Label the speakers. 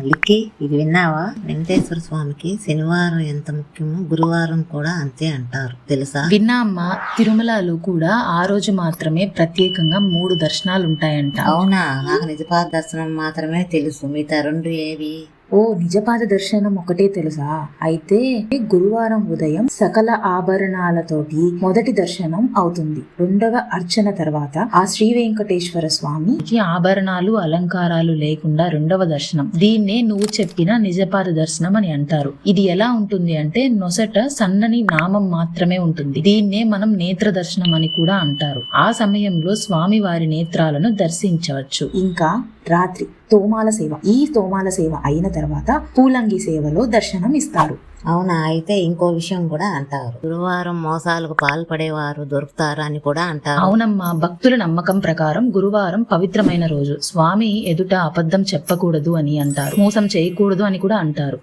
Speaker 1: లిక్కి ఇది విన్నావా? వెంకటేశ్వర స్వామికి శనివారం ఎంత ముఖ్యమో గురువారం కూడా అంతే అంటారు, తెలుసా?
Speaker 2: విన్నా అమ్మా, తిరుమలలో కూడా ఆ రోజు మాత్రమే ప్రత్యేకంగా 3 దర్శనాలు ఉంటాయంట.
Speaker 1: అవునా? నాకు నిజపాద దర్శనం మాత్రమే తెలుసు, మిగతా 2 ఏవి?
Speaker 3: ఓ, నిజపాద దర్శనం ఒకటే తెలుసా? అయితే గురువారం ఉదయం సకల ఆభరణాలతోటి మొదటి దర్శనం అవుతుంది. 2వ అర్చన తర్వాత ఆ శ్రీ వెంకటేశ్వర స్వామికి
Speaker 2: ఆభరణాలు అలంకారాలు లేకుండా 2వ దర్శనం. దీన్నే నువ్వు చెప్పిన నిజపాద దర్శనం అని అంటారు. ఇది ఎలా ఉంటుంది అంటే నొసట సన్నని నామం మాత్రమే ఉంటుంది. దీన్నే మనం నేత్ర దర్శనం అని కూడా అంటారు. ఆ సమయంలో స్వామి వారి నేత్రాలను దర్శించవచ్చు.
Speaker 3: ఇంకా రాత్రి తోమాల సేవ. ఈ తోమాల సేవ అయిన తర్వాత పూలంగి సేవలో దర్శనం ఇస్తారు.
Speaker 1: అవునా? అయితే ఇంకో విషయం కూడా అంటారు, గురువారం మోసాలకు పాల్పడేవారు దొరుకుతారు అని కూడా అంటారు.
Speaker 2: అవునమ్మా, భక్తుల నమ్మకం ప్రకారం గురువారం పవిత్రమైన రోజు. స్వామి ఎదుట అబద్ధం చెప్పకూడదు అని అంటారు, మోసం చేయకూడదు అని కూడా అంటారు.